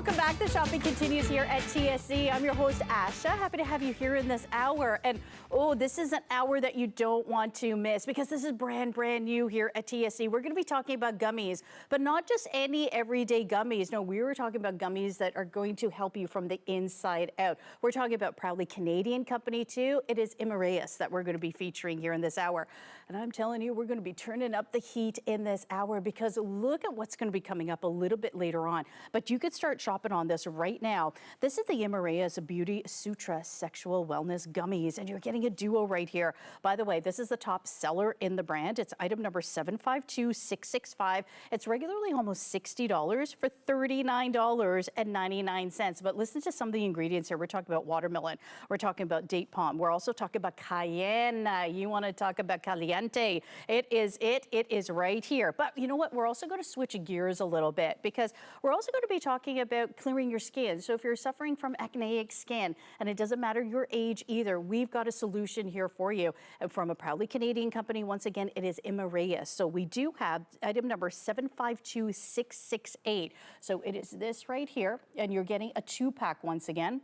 Welcome back. The shopping continues here at TSC. I'm your host, Asha. Happy to have you here in this hour. And oh, this is an hour that you don't want to miss because this is brand new here at TSC. We're going to be talking about gummies, but not just any everyday gummies. No, we were talking about gummies that are going to help you from the inside out. We're talking about proudly Canadian company too. It is IMARAIS that we're going to be featuring here in this hour. And I'm telling you, we're going to be turning up the heat in this hour because look at what's going to be coming up a little bit later on. But you could start shopping on this right now. This is the IMARAIS Beauty Sutra Sexual Wellness Gummies, and you're getting a duo right here. By the way, this is the top seller in the brand. It's item number 752665. It's regularly almost $60 for $39.99. But listen to some of the ingredients here. We're talking about watermelon. We're talking about date palm. We're also talking about cayenne. You want to talk about caliente. It is right here. But you know what? We're also going to switch gears a little bit because we're also going to be talking about clearing your skin. So if you're suffering from acneic skin, and it doesn't matter your age either, we've got a solution here for you. And from a proudly Canadian company, once again, it is IMARAIS. So we do have item number 752668. So it is this right here, and you're getting a 2-pack once again.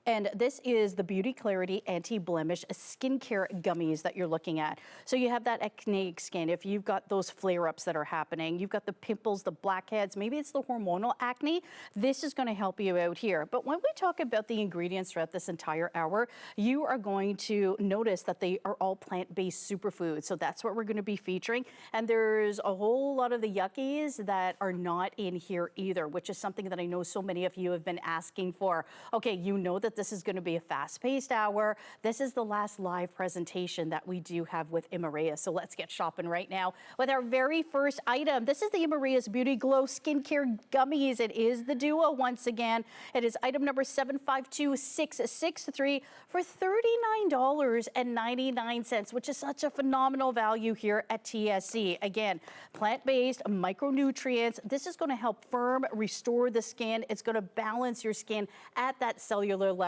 And this is the Beauty Clarity Anti-Blemish Skincare Gummies that you're looking at. So you have that acneic skin. If you've got those flare-ups that are happening, you've got the pimples, the blackheads, maybe it's the hormonal acne, this is going to help you out here. But when we talk about the ingredients throughout this entire hour, you are going to notice that they are all plant-based superfoods. So that's what we're going to be featuring. And there's a whole lot of the yuckies that are not in here either, which is something that I know so many of you have been asking for. Okay, you know that this is going to be a fast-paced hour. This is the last live presentation that we do have with IMARAIS. So let's get shopping right now with our very first item. This is the IMARAIS Beauty Glow Skincare Gummies. It is the duo once again. It is item number 752663 for $39.99, which is such a phenomenal value here at TSC. Again, plant-based micronutrients. This is going to help firm, restore the skin. It's going to balance your skin at that cellular level.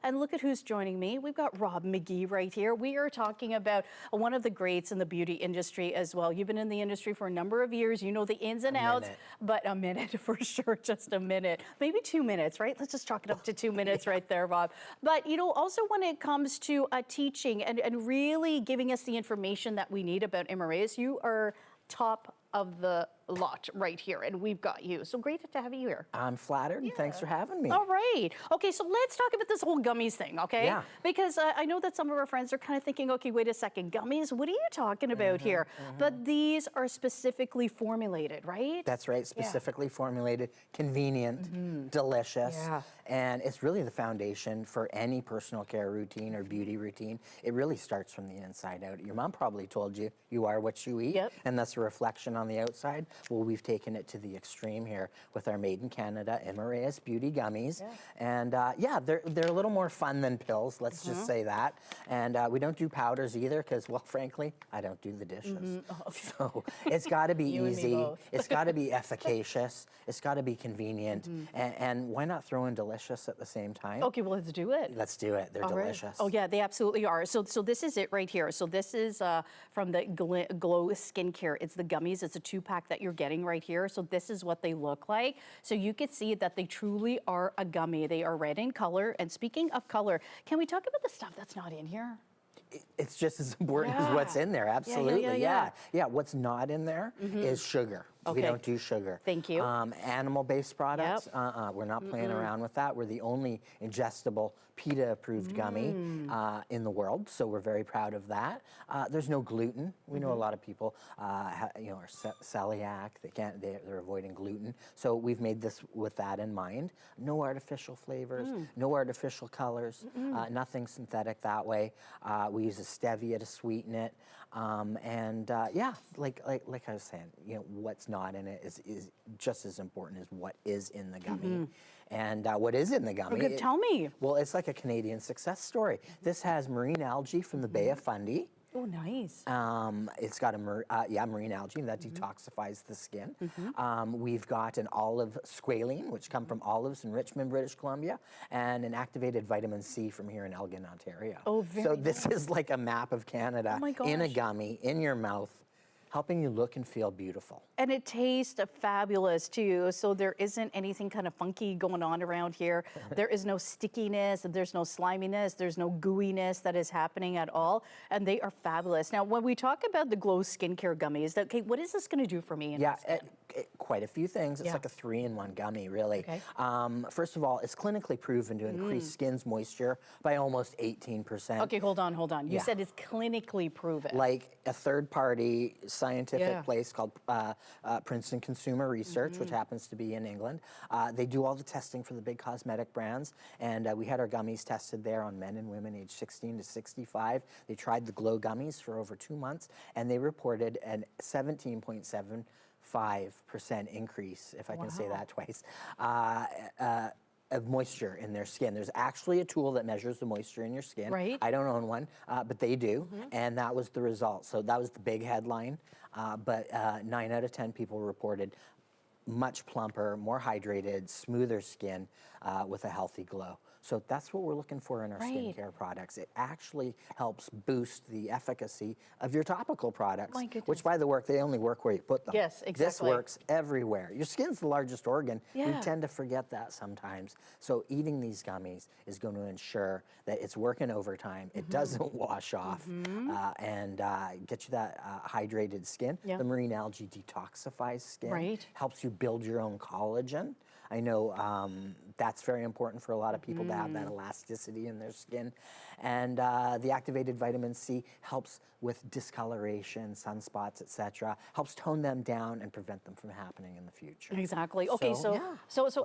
And look at who's joining me. We've got Rob McGee right here. We are talking about one of the greats in the beauty industry as well. You've been in the industry for a number of years. You know the ins and outs, but a minute for sure, just a minute. Maybe 2 minutes, right? Let's just chalk it up to 2 minutes right there, Rob. But, you know, also when it comes to teaching and really giving us the information that we need about IMARAIS, you are top of the lot right here, and we've got you. So great to have you here. I'm flattered, and thanks for having me. All right. Okay, so let's talk about this whole gummies thing, okay? Yeah. Because I know that some of our friends are kind of thinking, okay, wait a second, gummies, what are you talking about here? But these are specifically formulated, right? That's right, specifically formulated, convenient, delicious, and it's really the foundation for any personal care routine or beauty routine. It really starts from the inside out. Your mom probably told you, you are what you eat, and that's a reflection on the outside. Well, we've taken it to the extreme here with our made in Canada IMARAIS Beauty Gummies. And yeah, they're a little more fun than pills, let's just say that. And we don't do powders either because, well, frankly, I don't do the dishes. So it's got to be easy. It's got to be efficacious. It's got to be convenient. And why not throw in delicious at the same time? Okay, well, let's do it. Let's do it. They're delicious. Oh, yeah, they absolutely are. So this is it right here. So this is from the Glow Skincare. It's the gummies. It's a 2-pack that you're getting right here. So this is what they look like. So you can see that they truly are a gummy. They are red in color. And speaking of color, can we talk about the stuff that's not in here? It's just as important as what's in there, absolutely, yeah. What's not in there is sugar. We don't do sugar. Thank you. Animal-based products, we're not playing around with that. We're the only ingestible PETA-approved gummy in the world, so we're very proud of that. There's no gluten. We know a lot of people, are celiac. They're avoiding gluten. So we've made this with that in mind. No artificial flavors, no artificial colors, nothing synthetic that way. We use a stevia to sweeten it, yeah, like I was saying, what's not in it is just as important as what is in the gummy. And what is in the gummy? Okay, tell me. Well, it's like a Canadian success story. This has marine algae from the Bay of Fundy. Oh, nice. It's got a marine algae that detoxifies the skin. We've got an olive squalene, which come from olives in Richmond, British Columbia, and an activated vitamin C from here in Elgin, Ontario. Oh, very So this is like a map of Canada in a gummy, in your mouth, helping you look and feel beautiful. And it tastes fabulous too. So there isn't anything kind of funky going on around here. There is no stickiness, there's no sliminess, there's no gooiness that is happening at all. And they are fabulous. Now, when we talk about the Glow skincare gummies, okay, what is this going to do for me? Quite a few things. It's like a 3-in-1 gummy, really. Okay. First of all, it's clinically proven to increase skin's moisture by almost 18%. Okay, hold on. You said it's clinically proven. Like a third-party scientific place called Princeton Consumer Research, which happens to be in England. They do all the testing for the big cosmetic brands, and we had our gummies tested there on men and women aged 16 to 65. They tried the Glow gummies for over 2 months, and they reported an 17.75% increase, if I can say that twice, of moisture in their skin. There's actually a tool that measures the moisture in your skin. Right. I don't own one, but they do, and that was the result. So that was the big headline, but 9 out of 10 people reported much plumper, more hydrated, smoother skin with a healthy glow. So that's what we're looking for in our skincare products. It actually helps boost the efficacy of your topical products, which, by the way, they only work where you put them. Yes, exactly. This works everywhere. Your skin's the largest organ. We tend to forget that sometimes. So eating these gummies is going to ensure that it's working overtime. It doesn't wash off and get you that hydrated skin. The marine algae detoxifies skin, helps you build your own collagen. I know that's very important for a lot of people to have that elasticity in their skin. And the activated vitamin C helps with discoloration, sunspots, etc. Helps tone them down and prevent them from happening in the future. Exactly. Okay, so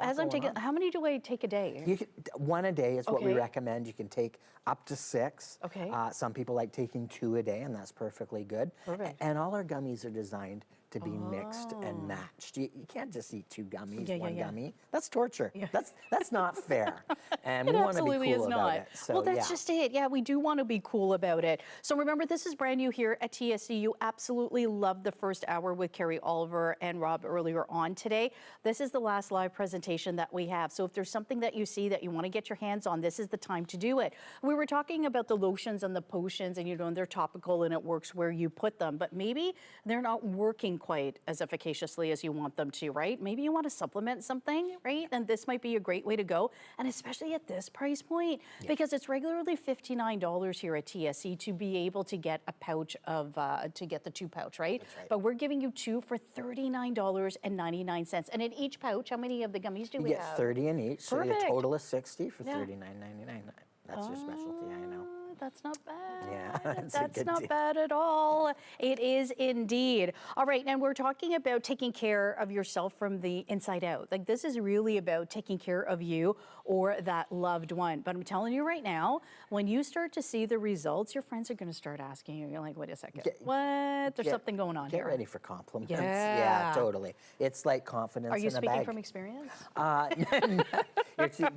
as I'm taking, how many do I take a day? You can, 1 a day is what we recommend. You can take up to 6. Okay. Some people like taking 2 a day, and that's perfectly good. Perfect. And all our gummies are designed to be mixed and matched. You can't just eat 2 gummies, one gummy. That's torture. That's not fair. And we want to be cool about it. So, well, that's just it. Yeah, we do want to be cool about it. So remember, this is brand new here at TSC. You absolutely loved the first hour with Carrie Oliver and Rob earlier on today. This is the last live presentation that we have. So if there's something that you see that you want to get your hands on, this is the time to do it. We were talking about the lotions and the potions, and and they're topical and it works where you put them, but maybe they're not working quite as efficaciously as you want them to, right? Maybe you want to supplement something, right? And this might be a great way to go, and especially at this price point, because it's regularly $59 here at TSC to be able to get a pouch of, to get the 2-pouch, right? That's right. But we're giving you 2 for $39.99. And in each pouch, how many of the gummies do we have? You get 30 in each, so Perfect. a total of 60 for $39.99. That's your specialty, I know. That's not bad. Yeah, that's not bad at all. It is indeed. All right, and we're talking about taking care of yourself from the inside out. Like, this is really about taking care of you or that loved one. But I'm telling you right now, when you start to see the results, your friends are going to start asking you. You're like, wait a second, what? There's something going on here. Get ready for compliments. Yeah. Yeah, totally. It's like confidence in a bag. Are you speaking from experience?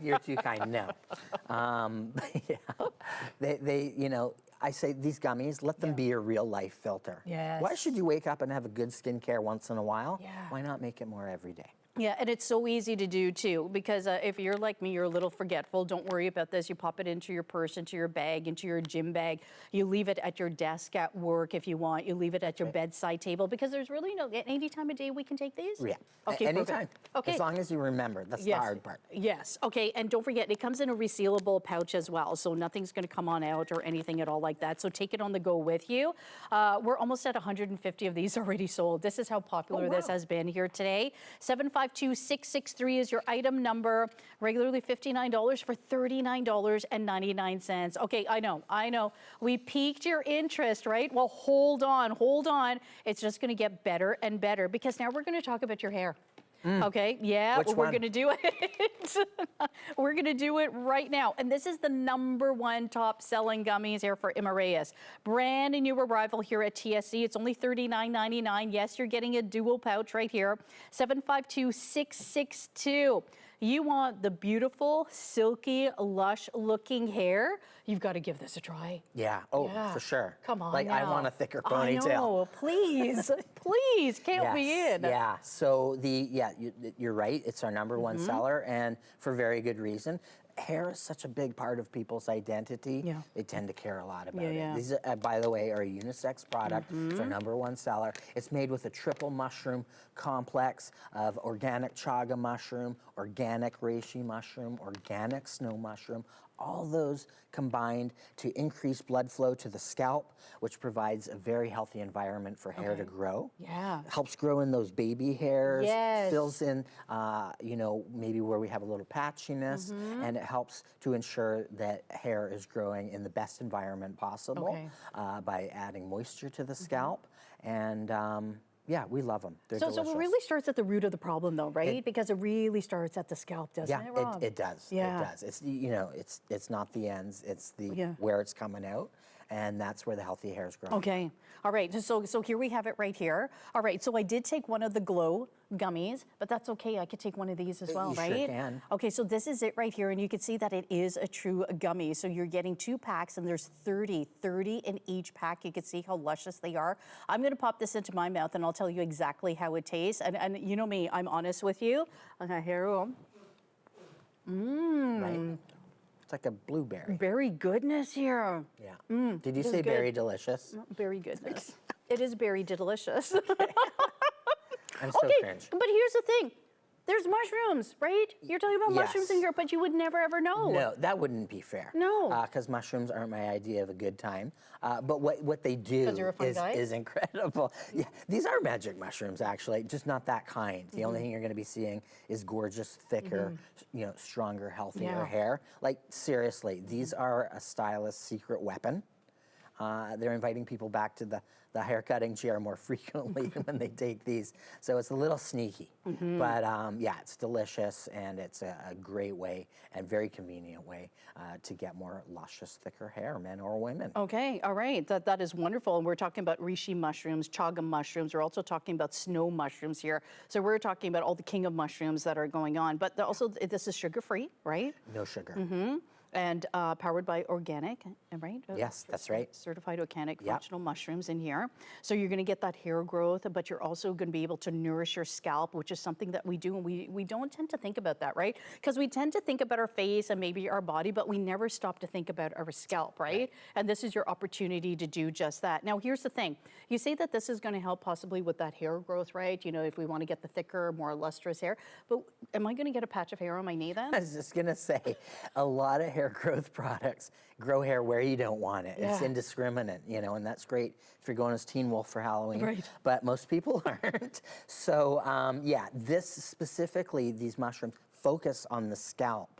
You're too kind. No. I say these gummies, let them be your real life filter. Yes. Why should you wake up and have a good skincare once in a while? Yeah. Why not make it more every day? Yeah, and it's so easy to do too, because if you're like me, you're a little forgetful. Don't worry about this. You pop it into your purse, into your bag, into your gym bag. You leave it at your desk at work if you want. You leave it at your bedside table, because there's really any time of day we can take these? Yeah, okay, anytime. Okay. As long as you remember, that's the hard part. Yes, okay, and don't forget, it comes in a resealable pouch as well, so nothing's gonna come on out or anything at all like that, so take it on the go with you. We're almost at 150 of these already sold. This is how popular this has been here today. 752-663 is your item number. Regularly $59 for $39.99. Okay, I know. We piqued your interest, right? Well, hold on. It's just gonna get better and better, because now we're gonna talk about your hair. Okay, yeah, we're gonna do it. We're gonna do it right now. And this is the #1 top selling gummies here for IMARAIS. Brand new arrival here at TSC. It's only $39.99. Yes, you're getting a dual pouch right here. 752-662. You want the beautiful, silky, lush looking hair? You've got to give this a try. Yeah, for sure. Come on Like, now. I want a thicker ponytail. I know, please, please, count me in. Yeah, so you're right, it's our #1 seller, and for very good reason. hair is such a big part of people's identity. Yeah. They tend to care a lot about Yeah. it. These, by the way, are a unisex product. It's our #1 seller. It's made with a triple mushroom complex of organic chaga mushroom, organic reishi mushroom, organic snow mushroom. All those combined to increase blood flow to the scalp, which provides a very healthy environment for hair to grow. Yeah. Helps grow in those baby hairs. Yes. Fills in, you know, maybe where we have a little patchiness, and it helps to ensure that hair is growing in the best environment possible by adding moisture to the scalp. And yeah, we love them. They're delicious. So it really starts at the root of the problem, though, right? Because it really starts at the scalp, doesn't it, Rob? It does. Yeah. It does. It's, you know, it's not the ends. It's the Yeah. where it's coming out, and that's where the healthy hair is growing. Okay. All right. So here we have it right here. All right. So I did take one of the Glow gummies, but that's okay. I could take one of these as well, You right? sure can. Okay. So this is it right here, and you can see that it is a true gummy. So you're getting 2 packs, and there's 30 in each pack. You can see how luscious they are. I'm going to pop this into my mouth, and I'll tell you exactly how it tastes. And you know me, I'm honest with you. Okay, here we go. Right? It's like a blueberry. Berry goodness here. Yeah. Did you this is say good. berry delicious? Berry goodness. It is very delicious. I'm so cringe. But here's the thing. There's mushrooms, right? You're talking about mushrooms in Yes. here, but you would never ever know. No, that wouldn't be fair. No. Because mushrooms aren't my idea of a good time. But what they do 'Cause you're a fun guy? is incredible. Yeah, these are magic mushrooms, actually, just not that kind. The only thing you're going to be seeing is gorgeous, thicker, you know, stronger, healthier Yeah. hair. Like, seriously, these are a stylist's secret weapon. They're inviting people back to the hair cutting chair more frequently when they take these. So it's a little sneaky. But yeah, it's delicious, and it's a great way and very convenient way to get more luscious, thicker hair, men or women. Okay, all right. That is wonderful. And we're talking about reishi mushrooms, chaga mushrooms. We're also talking about snow mushrooms here. So we're talking about all the king of mushrooms that are going on. But also, this is sugar-free, right? No sugar. And powered by organic, right? Yes, that's right. Certified organic functional mushrooms in here. So you're going to get that hair growth, but you're also going to be able to nourish your scalp, which is something that we do, and we don't tend to think about that, right? Because we tend to think about our face and maybe our body, but we never stop to think about our scalp, right? And this is your opportunity to do just that. Now, here's the thing. You say that this is going to help possibly with that hair growth, right? You know, if we want to get the thicker, more lustrous hair. But am I going to get a patch of hair on my knee then? I was just going to say, a lot of hair growth products grow hair where you don't want it. It's Yeah. indiscriminate, you know, and that's great if you're going as Teen Wolf for Halloween. Right. But most people aren't. So, yeah, this specifically, these mushrooms focus on the scalp.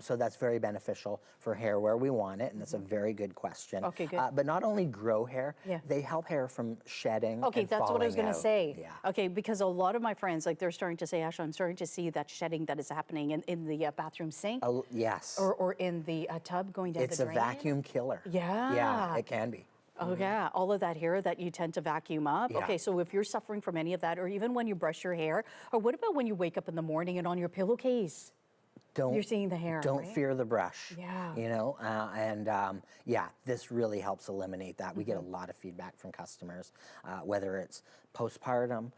So that's very beneficial for hair where we want it, and that's a very good question. Okay, good. But not only grow hair, Yeah. they help hair from shedding Okay, and that's what I was falling going to out. say. Yeah. Okay, because a lot of my friends, like they're starting to say, Asha, I'm starting to see that shedding that is happening in the bathroom sink Yes. or in the tub going down It's the a drain. vacuum killer. Yeah. Yeah, it can be. Oh yeah, all of that hair that you tend to vacuum up. Yeah. Okay, so if you're suffering from any of that, or even when you brush your hair, or what about when you wake up in the morning and on your pillowcase? You're seeing the hair, Don't right? fear the brush. Yeah. You know, yeah, this really helps eliminate that. We get a lot of feedback from customers, whether it's postpartum,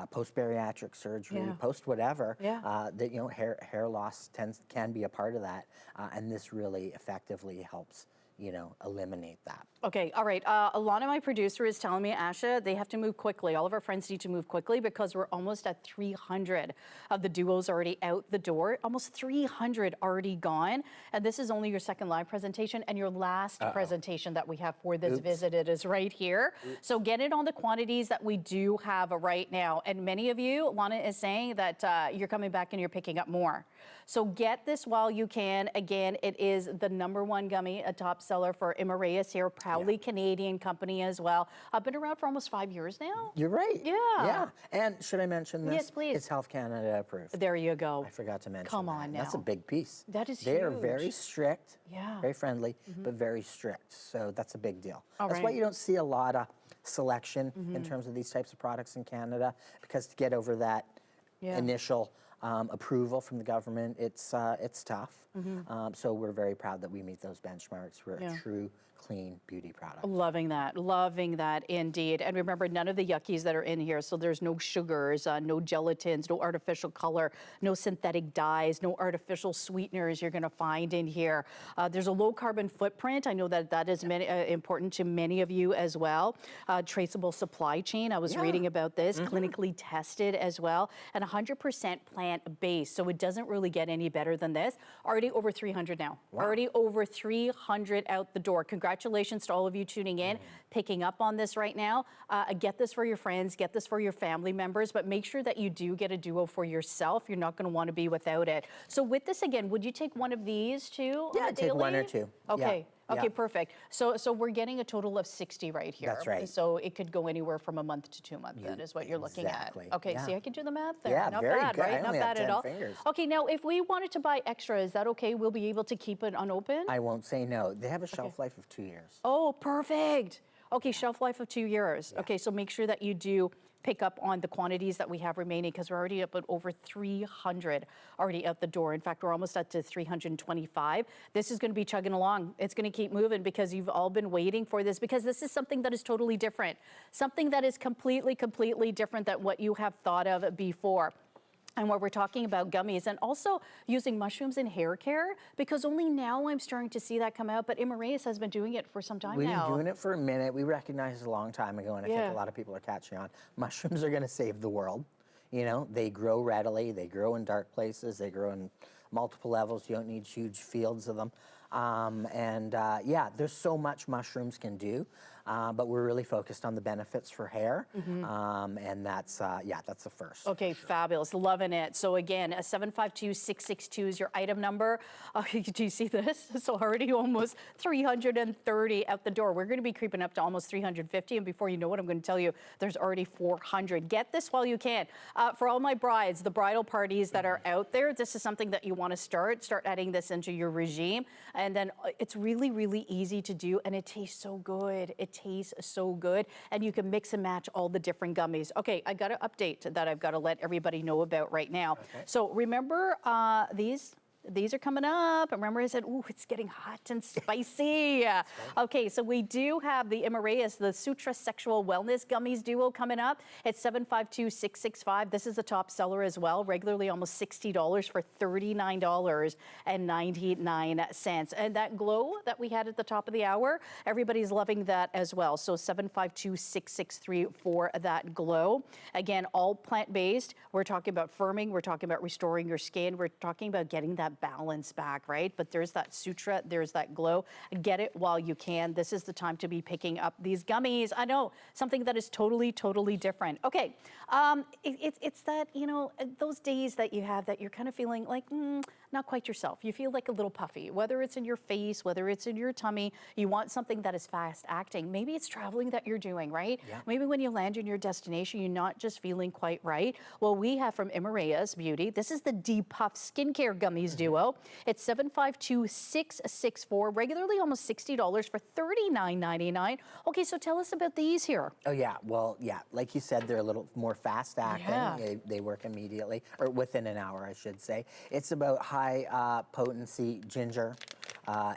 post-bariatric surgery, Yeah. post-whatever, Yeah. that, you know, hair loss can be a part of that. And this really effectively helps, you know, eliminate that. Okay, all right. Alana, my producer, is telling me, Asha, they have to move quickly. All of our friends need to move quickly because we're almost at 300 of the duos already out the door. Almost 300 already gone. And this is only your second live presentation, and your last presentation that we have for this visit. It is right here. So get it on the quantities that we do have right now. And many of you, Alana is saying that you're coming back and you're picking up more. So get this while you can. Again, it is the #1 gummy, a top seller for IMARAIS here, proudly Canadian company as well. I've been around for almost 5 years now. You're right. Yeah. Yeah. And should I mention this? Yes, please. It's Health Canada approved. There you go. I forgot to mention Come that. on That's a now. big piece. That is They are very huge. strict, Yeah. very friendly, but very strict. So that's a big deal. All That's why right. you don't see a lot of selection in terms of these types of products in Canada, because to get over that initial approval from the government, it's tough. So we're very proud that we meet those benchmarks. We're a true clean beauty product. Loving that indeed. And remember, none of the yuckies that are in here. So there's no sugars, no gelatins, no artificial color, no synthetic dyes, no artificial sweeteners you're going to find in here. There's a low carbon footprint. I know that that is important to many of you as well. Traceable supply chain. I was reading about this, clinically tested as well, and 100% plant-based. So it doesn't really get any better than this. Already over 300 now. Wow. Already over 300 out the door. Congratulations to all of you tuning in, picking up on this right now. Get this for your friends, get this for your family members, but make sure that you do get a duo for yourself. You're not going to want to be without it. So with this again, would you take one of these too? Yeah, take one or two. Okay. Yeah. Okay, perfect. So we're getting a total of 60 right here. That's right. So it could go anywhere from a month to 2 months. That is what you're looking at. Okay, see, I can do the math there. Yeah, not very bad, good. right? I Not only have bad at 10 all. fingers. Okay, now if we wanted to buy extra, is that okay? We'll be able to keep it unopened? I won't say no. They have a shelf life of 2 years. Oh, perfect. Okay, shelf life of 2 years. Yeah. Okay, so make sure that you do pick up on the quantities that we have remaining because we're already up at over 300 already out the door. In fact, we're almost up to 325. This is going to be chugging along. It's going to keep moving because you've all been waiting for this because this is something that is totally different. Something that is completely different than what you have thought of before. And what we're talking about gummies and also using mushrooms in hair care because only now I'm starting to see that come out, but IMARAIS has been doing it for some time now. We've been doing it for a minute. We recognized it a long time ago, and I think a lot of people are catching on. Mushrooms are going to save the world. You know, they grow readily. They grow in dark places. They grow in multiple levels. You don't need huge fields of them. Yeah, there's so much mushrooms can do, but we're really focused on the benefits for hair, and that's the first. Okay, fabulous, loving it. So again, 752-662 is your item number. Do you see this? So already almost 330 out the door. We're going to be creeping up to almost 350, and before you know it, I'm going to tell you there's already 400. Get this while you can. For all my brides, the bridal parties that are out there, this is something that you want to start adding this into your regime. And then it's really easy to do, and it tastes so good. It tastes so good, and you can mix and match all the different gummies. Okay, I got an update that I've got to let everybody know about right now. Okay. So remember these are coming up. Remember I said, ooh, it's getting hot and spicy. Okay, so we do have the IMARAIS, the Sutra Sexual Wellness Gummies Duo coming up. It's 752-665. This is the top seller as well, regularly almost $60 for $39.99. And that glow that we had at the top of the hour, everybody's loving that as well. So 752-663 for that glow. Again, all plant-based. We're talking about firming. We're talking about restoring your skin. We're talking about getting that balance back, right? But there's that Sutra, there's that glow. Get it while you can. This is the time to be picking up these gummies. I know, something that is totally different. Okay, it's that, you know, those days that you have that you're kind of feeling like, not quite yourself. You feel like a little puffy, whether it's in your face, whether it's in your tummy. You want something that is fast acting. Maybe it's traveling that you're doing, right? Yeah. Maybe when you land in your destination, you're not just feeling quite right. Well, we have from IMARAIS Beauty, this is the Depuff Skincare Gummies Duo. It's 752-664, regularly almost $60 for $39.99. Okay, so tell us about these here. Oh yeah, well, yeah, like you said, they're a little more fast acting. Yeah. They work immediately, or within an hour, I should say. It's about high potency ginger,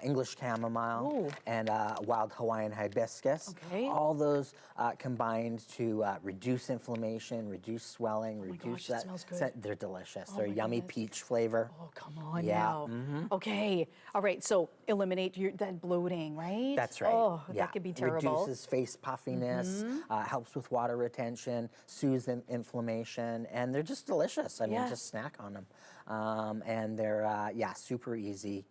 English chamomile, and wild Hawaiian hibiscus. Okay. All those combined to reduce inflammation, reduce swelling, reduce that. Smells good. They're delicious. They're yummy peach flavor. Oh, come on now. Okay. All right. So eliminate that bloating, right? That's right. Oh, that could be terrible. Reduces face puffiness, helps with water retention, soothes inflammation, and they're just delicious. I mean, just snack on them. And they're, super easy.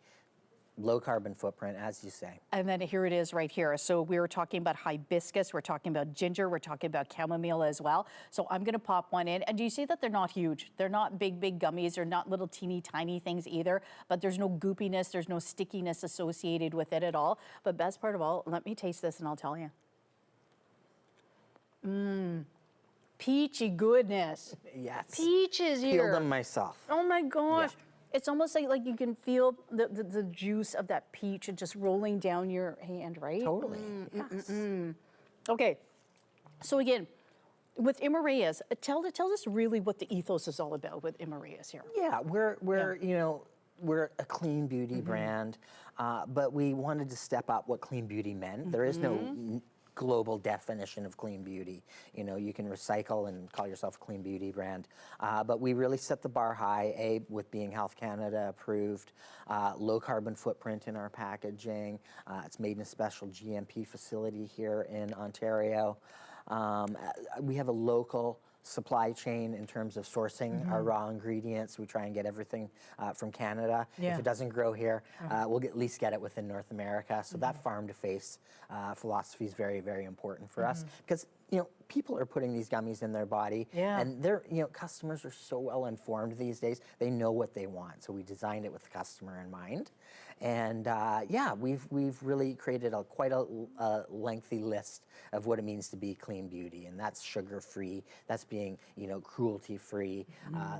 Low carbon footprint, as you say. And then here it is right here. So we were talking about hibiscus, we're talking about ginger, we're talking about chamomile as well. So I'm gonna pop one in. And do you see that they're not huge? They're not big gummies. They're not little teeny tiny things either, but there's no goopiness, there's no stickiness associated with it at all. But best part of all, let me taste this and I'll tell you. Peachy goodness. Yes. Peaches here. Peel them myself. Oh my gosh. Yeah. It's almost like you can feel the juice of that peach just rolling down your hand, right? Totally. Yes. Okay. So again, with IMARAIS, tell us really what the ethos is all about with IMARAIS here. Yeah, we're you know, we're a clean beauty brand, but we wanted to step up what clean beauty meant. There is no global definition of clean beauty. You know, you can recycle and call yourself a clean beauty brand, but we really set the bar high, with being Health Canada approved, low carbon footprint in our packaging. It's made in a special GMP facility here in Ontario. We have a local supply chain in terms of sourcing our raw ingredients. We try and get everything from Canada. If it doesn't grow here, we'll at least get it within North America. So that farm-to-face philosophy is very, very important for us, because people are putting these gummies in their body, and they're, customers are so well informed these days. They know what they want. So we designed it with the customer in mind. And we've really created quite a lengthy list of what it means to be clean beauty, and that's sugar-free, that's being cruelty-free,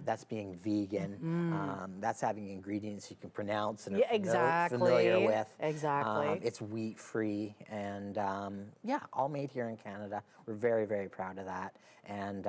that's being vegan, that's having ingredients you can pronounce and are familiar with. It's wheat-free, and all made here in Canada. We're very, very proud of that. And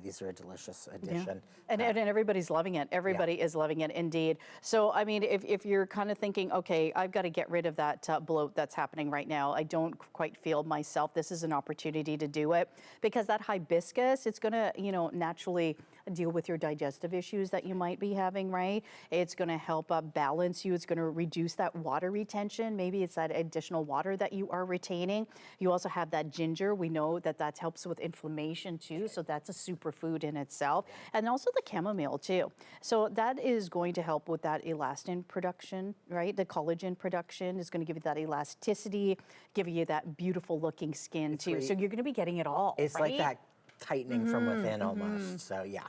these are a delicious addition. And everybody's loving it. Everybody is loving it indeed. So, I mean, if you're kind of thinking, okay, I've got to get rid of that bloat that's happening right now, I don't quite feel myself, this is an opportunity to do it, because that hibiscus, it's going to, naturally deal with your digestive issues that you might be having, right? It's going to help balance you. It's going to reduce that water retention. Maybe it's that additional water that you are retaining. You also have that ginger. We know that helps with inflammation too, so that's a superfood in itself. And also the chamomile too. So that is going to help with that elastin production, right? The collagen production is going to give you that elasticity, give you that beautiful looking skin too. So you're going to be getting it all, It's like that tightening from within almost, so yeah.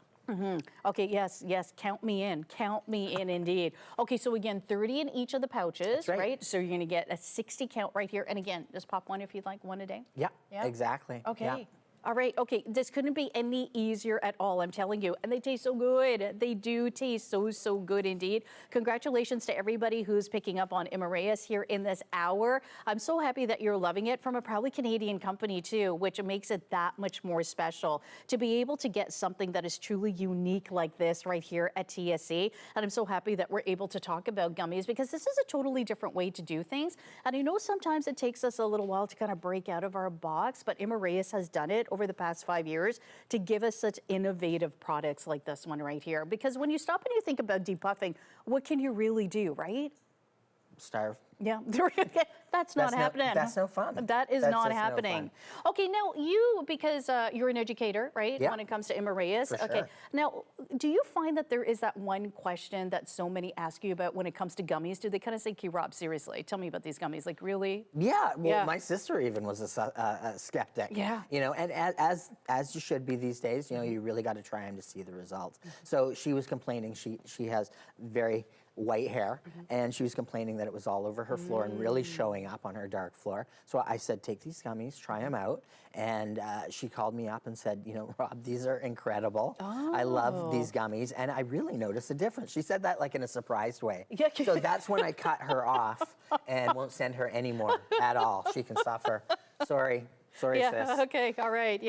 Okay, yes, count me in indeed. Okay, so again, 30 in each of the pouches, right? So you're gonna get a 60 count right here. And again, just pop one if you'd like, one a day. Yeah, exactly. Okay. Yeah. All right, okay, this couldn't be any easier at all, I'm telling you. And they taste so good. They do taste so good indeed. Congratulations to everybody who's picking up on IMARAIS here in this hour. I'm so happy that you're loving it, from a proudly Canadian company too, which makes it that much more special to be able to get something that is truly unique like this right here at TSC. And I'm so happy that we're able to talk about gummies, because this is a totally different way to do things. And I know sometimes it takes us a little while to kind of break out of our box, but IMARAIS has done it over the past 5 years to give us such innovative products like this one right here. Because when you stop and you think about depuffing, what can you really do, right? Starve. Yeah, that's not happening. That's no fun. That is not happening. Okay, now you, because you're an educator, right? Yeah. When it comes to IMARAIS. For Okay, sure. now, do you find that there is that one question that so many ask you about when it comes to gummies? Do they kind of say, "Okay, Rob, seriously, tell me about these gummies"? Like, really? Yeah, well, my sister even was a skeptic. Yeah. And as you should be these days, you really got to try them to see the results. So she was complaining, she has very white hair, and she was complaining that it was all over her floor and really showing up on her dark floor. So I said, take these gummies, try them out. And she called me up and said, Rob, these are incredible. I love these gummies, and I really noticed a difference. She said that like in a surprised way. So that's when I cut her off and won't send her anymore at all. She can suffer. Sorry, sis. Okay, all right,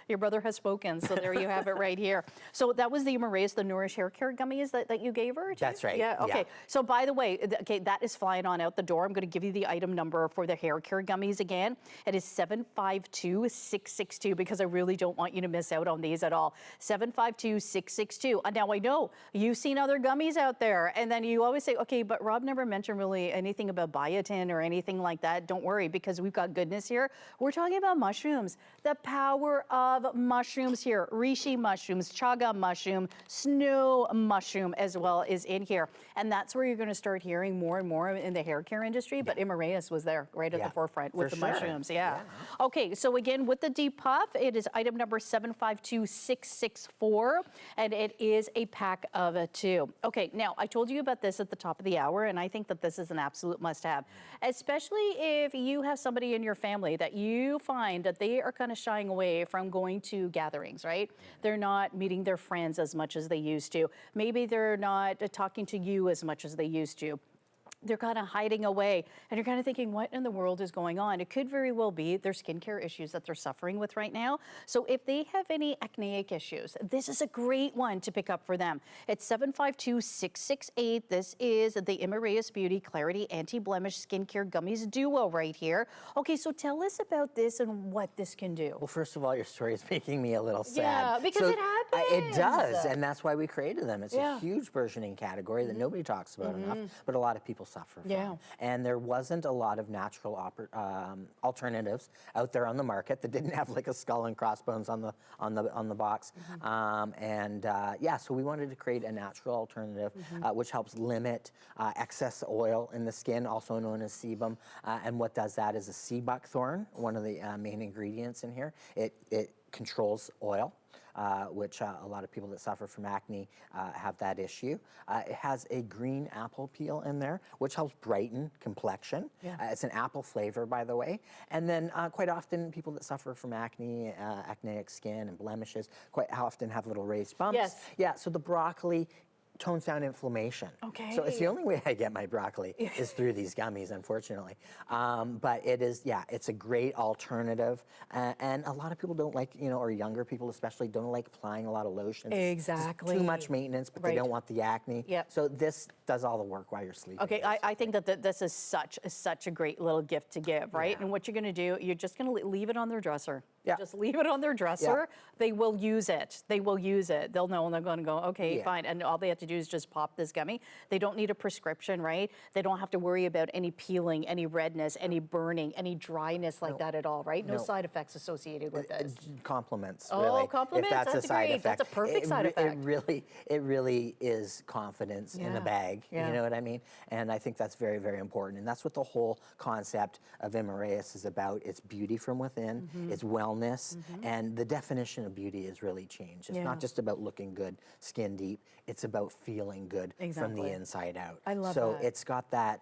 your brother has spoken, so there you have it right here. So that was the IMARAIS, the Nourish Haircare gummies that you gave her? That's right. Yeah, okay. So by the way, that is flying on out the door. I'm gonna give you the item number for the Haircare gummies again. It is 752662, because I really don't want you to miss out on these at all. 752662. Now I know you've seen other gummies out there, and then you always say, okay, but Rob never mentioned really anything about biotin or anything like that. Don't worry, because we've got goodness here. We're talking about mushrooms, the power of mushrooms here. Reishi mushrooms, chaga mushroom, snow mushroom as well is in here. And that's where you're going to start hearing more and more in the hair care industry. But IMARAIS was there right at the forefront with the mushrooms. Okay, so again, with the depuff, it is item number 752664, and it is a pack of 2. Okay, now I told you about this at the top of the hour, and I think that this is an absolute must-have, especially if you have somebody in your family that you find that they are kind of shying away from going to gatherings, right? They're not meeting their friends as much as they used to. Maybe they're not talking to you as much as they used to. they're kind of hiding away, and you're kind of thinking, what in the world is going on? It could very well be their skincare issues that they're suffering with right now. So if they have any acneic issues, this is a great one to pick up for them. It's 752-668. This is the IMARAԻS Beauty Clarity Anti-Blemish Skincare Gummies Duo right here. Okay, so tell us about this and what this can do. Well, first of all, your story is making me a little sad. Yeah, because it happens. It does, and that's why we created them. It's Yeah. a huge burgeoning category that nobody talks about enough, but a lot of people suffer from. Yeah. And there wasn't a lot of natural alternatives out there on the market that didn't have like a skull and crossbones on the box. Yeah, so we wanted to create a natural alternative which helps limit excess oil in the skin, also known as sebum. And what does that is a sea buckthorn, one of the main ingredients in here. It controls oil. Which a lot of people that suffer from acne have that issue. It has a green apple peel in there, which helps brighten complexion. Yeah. It's an apple flavor, by the way. And then quite often, people that suffer from acne, acneic skin and blemishes, quite often have little raised bumps. Yes. Yeah, so the broccoli tones down inflammation. Okay. So it's the only way I get my broccoli is through these gummies, unfortunately. But it is, yeah, it's a great alternative. And a lot of people don't like, or younger people especially, don't like applying a lot of lotions. Exactly. It's too much maintenance, but they don't want the acne. Yep. So this does all the work while you're sleeping. Okay, I think that this is such a great little gift to give, right? Yeah. And what you're going to do, you're just going to leave it on their dresser. Yeah. Just leave it on their dresser. They will use it. They will use it. They'll know, and they're going to go, okay, fine. And all they have to do is just pop this gummy. They don't need a prescription, right? They don't have to worry about any peeling, any redness, any burning, any dryness like that at all, right? No side effects associated with this. Compliments, Oh, really. compliments? If that's a side great. effect. That's a perfect side effect. It really is confidence in a bag. Yeah. You know what I mean? And I think that's very, very important. And that's what the whole concept of IMARAIS is about. It's beauty from within. It's wellness. And the definition of beauty has really changed. It's not just about looking good, skin deep. It's about feeling good from the inside out. I love so that. it's got that.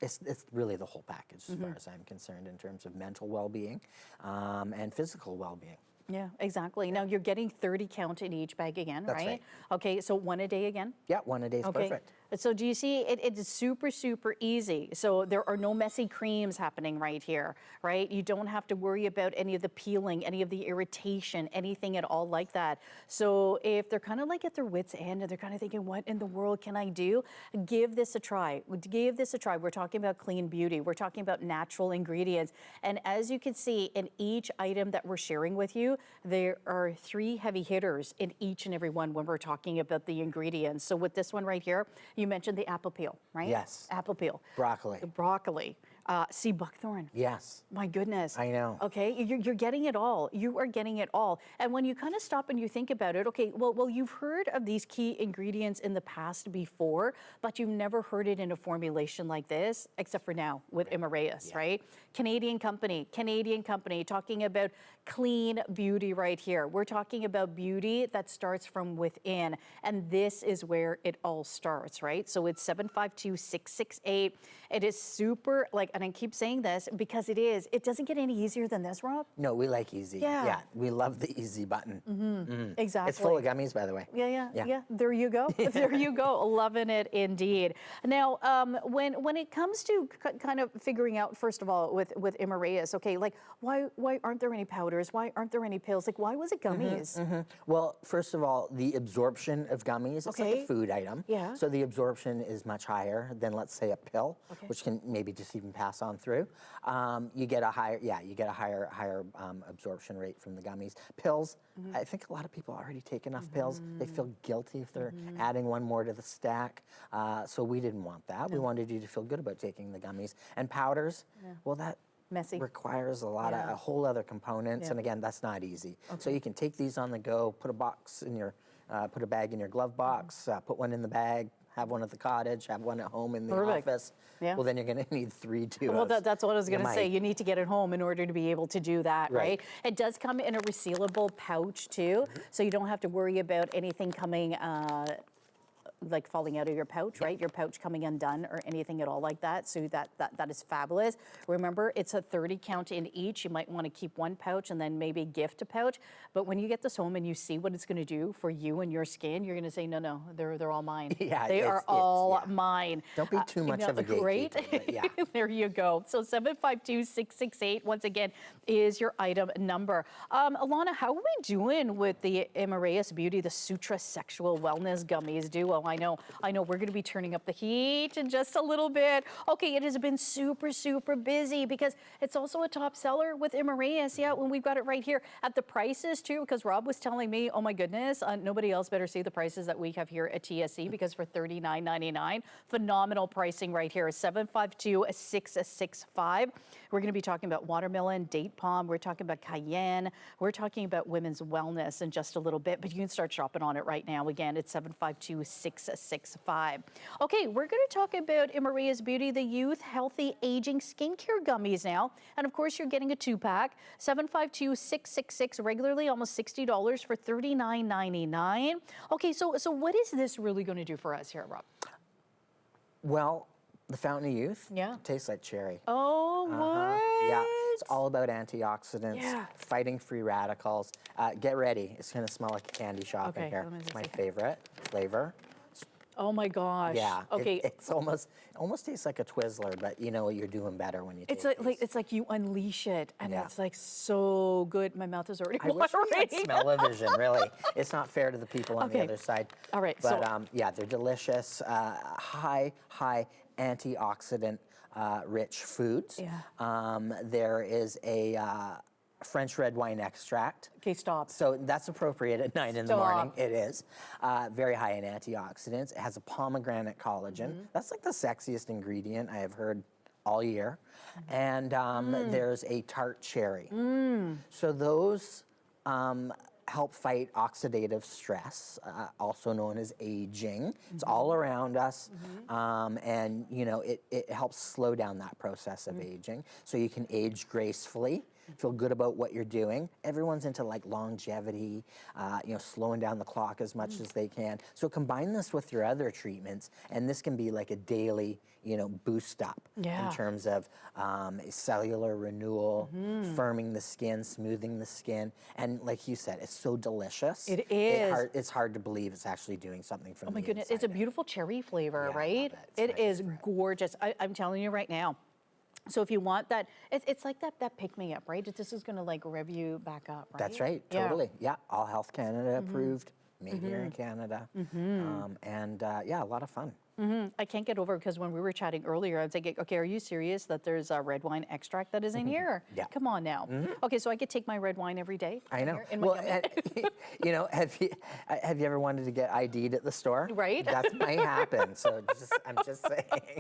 It's really the whole package as far as I'm concerned in terms of mental well-being and physical well-being. Yeah, exactly. Now you're getting 30 count in each bag again, That's right. Okay, so one a day again? Yeah, one a day is perfect. So do you see, it is super, super easy. So there are no messy creams happening right here, right? You don't have to worry about any of the peeling, any of the irritation, anything at all like that. So if they're kind of like at their wit's end and they're kind of thinking, what in the world can I do? Give this a try. Give this a try. We're talking about clean beauty. We're talking about natural ingredients. And as you can see in each item that we're sharing with you, there are 3 heavy hitters in each and every one when we're talking about the ingredients. So with this one right here, you mentioned the apple peel, right? Yes. Apple peel. Broccoli. The broccoli. Sea buckthorn. Yes. My goodness. I know. Okay, you're getting it all. You are getting it all. And when you kind of stop and you think about it, okay, well, you've heard of these key ingredients in the past before, but you've never heard it in a formulation like this, except for now with IMARAIS, right? Canadian company, talking about clean beauty right here. We're talking about beauty that starts from within, and this is where it all starts, right? So it's 752-668. It is super, and I keep saying this because it is. It doesn't get any easier than this, Rob. No, we like easy. Yeah. We love the easy button. Exactly. It's full of gummies, by the way. Yeah. There you go. There you go. Loving it indeed. Now, when it comes to kind of figuring out, first of all, with IMARAIS, okay, why aren't there any powders? Why aren't there any pills? Why was it gummies? Well, first of all, the absorption of gummies, it's like a food item. Yeah. So the absorption is much higher than, let's say, a pill, which can maybe just even pass on through. You get a higher absorption rate from the gummies. Pills, I think a lot of people already take enough pills. They feel guilty if they're adding one more to the stack. So we didn't want that. We wanted you to feel good about taking the gummies. And powders, well, that Messy. requires a whole other components. And again, that's not easy. So you can take these on the go, put a bag in your glove box, put one in the bag, have one at the cottage, have one at home in the office. Yeah. Well, then you're going to need 3 duos. Well, that's what I was going to say. You need to get it home in order to be able to do that, right? Right. It does come in a resealable pouch too, so you don't have to worry about anything coming like falling out of your pouch, right? Your pouch coming undone or anything at all like that. So that is fabulous. Remember, it's a 30 count in each. You might want to keep one pouch and then maybe gift a pouch. But when you get this home and you see what it's going to do for you and your skin, you're going to say, no, they're all mine. Yeah, they are all mine. Don't be too much of a gatekeeper. Great. Yeah. There you go. So 752-668, once again, is your item number. Alana, how are we doing with the IMARAԻS Beauty, the Sutra Sexual Wellness Gummies duo? I know we're going to be turning up the heat in just a little bit. Okay, it has been super, super busy because it's also a top seller with IMARAԻS. Yeah, when we've got it right here at the prices too, because Rob was telling me, oh my goodness, nobody else better see the prices that we have here at TSC, because for $39.99, phenomenal pricing right here, 752-665. We're going to be talking about watermelon, date palm. We're talking about cayenne. We're talking about women's wellness in just a little bit, but you can start shopping on it right now. Again, it's 752-665. Okay, we're going to talk about IMARAԻS Beauty, the Youth Healthy Aging Skincare Gummies now. And of course, you're getting a 2-pack. 752-666, regularly almost $60 for $39.99. Okay, so what is this really going to do for us here, Rob? Well, the Fountain of Youth, yeah, tastes like cherry. Oh, what? Yeah, it's all about antioxidants, fighting free radicals. Get ready, it's gonna smell like a candy shop in here. It's my favorite flavor. Oh my gosh. Yeah. Okay. It almost tastes like a Twizzler, but you know you're doing better when you taste it. It's like you unleash it, and it's like so good. My mouth is already watering. I wish we had smell-o-vision, really. It's not fair to the people on the other side. All right. But yeah, they're delicious. High antioxidant rich foods. Yeah. There is a French red wine extract. Okay, stop. So that's appropriate at 9 in the morning. It is. Very high in antioxidants. It has a pomegranate collagen. That's like the sexiest ingredient I have heard all year. And there's a tart cherry. So those help fight oxidative stress, also known as aging. It's all around us, and you know it helps slow down that process of aging, so you can age gracefully, feel good about what you're doing. Everyone's into like longevity, you know, slowing down the clock as much as they can. So combine this with your other treatments, and this can be like a daily, you know, boost up in terms of cellular renewal, firming the skin, smoothing the skin, and like you said, it's so delicious. It is. It's hard to believe it's actually doing something from the inside. Oh my goodness, it's a beautiful cherry flavor, right? It is gorgeous. I'm telling you right now. So if you want that, it's like that pick me up, right? This is gonna like rev you back up, right? That's right, totally. Yeah, All Health Canada approved, made here in Canada, and yeah, a lot of fun. I can't get over, because when we were chatting earlier, I was thinking, okay, are you serious that there's a red wine extract that is in here? Yeah. Come on now. Okay, so I could take my red wine every day? I know. In my Well, you know, have you ever wanted to get ID'd at the store? Right. That might happen. So I'm just saying,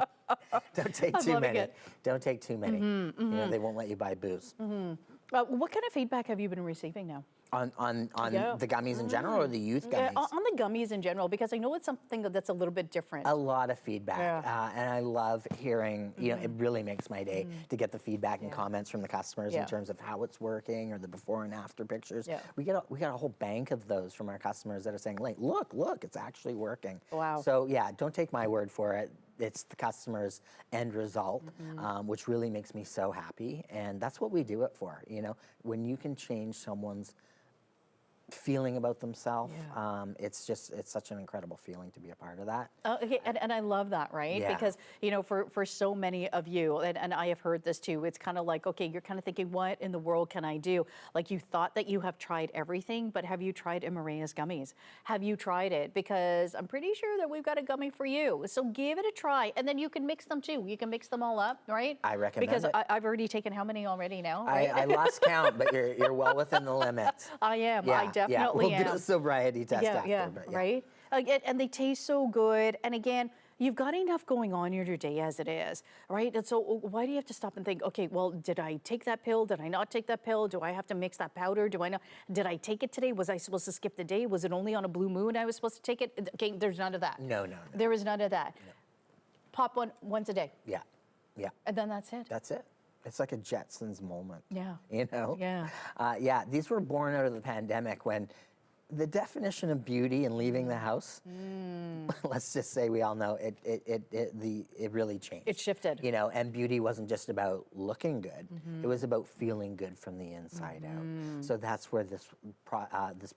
don't take too many. Don't take too many. You know, they won't let you buy booze. What kind of feedback have you been receiving now? On the gummies in general, or the youth gummies? On the gummies in general, because I know it's something that's a little bit different. A lot of feedback, and I love hearing, you know, it really makes my day to get the feedback and comments from the customers in terms of how it's working, or the before and after pictures. We got a whole bank of those from our customers that are saying, like, look, it's actually working. Wow. So yeah, don't take my word for it. It's the customer's end result, which really makes me so happy, and that's what we do it for. You know, when you can change someone's feeling about themselves, it's such an incredible feeling to be a part of that. Okay, and I love that, right? Because, you know, for so many of you, and I have heard this too, it's kind of like, okay, you're kind of thinking, what in the world can I do? Like, you thought that you have tried everything, but have you tried IMARAԻS gummies? Have you tried it? Because I'm pretty sure that we've got a gummy for you. So give it a try, and then you can mix them too. You can mix them all up, right? I recommend it. Because I've already taken how many already now, right? I lost count, but you're well within the limits. I am. I definitely we'll do a sobriety test after. But right? And they taste so good. And again, you've got enough going on in your day as it is, right? And so why do you have to stop and think, okay, well, did I take that pill? Did I not take that pill? Do I have to mix that powder? Do I not? Did I take it today? Was I supposed to skip the day? Was it only on a blue moon I was supposed to take it? Okay, there's none of that. No. There is none of that. No. Pop one once a day. Yeah. And then that's it. That's it. It's like a Jetsons moment. Yeah. You know? Yeah. These were born out of the pandemic, when the definition of beauty and leaving the house let's just say we all know it really changed. It shifted. You know, and beauty wasn't just about looking good. It was about feeling good from the inside out. So that's where this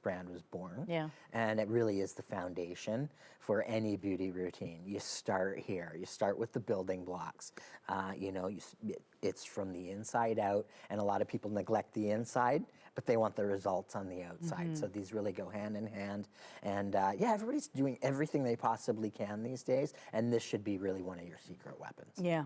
brand was born. Yeah. And it really is the foundation for any beauty routine. You start here. You start with the building blocks. You know, it's from the inside out, and a lot of people neglect the inside, but they want the results on the outside. So these really go hand in hand. And yeah, everybody's doing everything they possibly can these days, and this should be really one of your secret weapons. Yeah.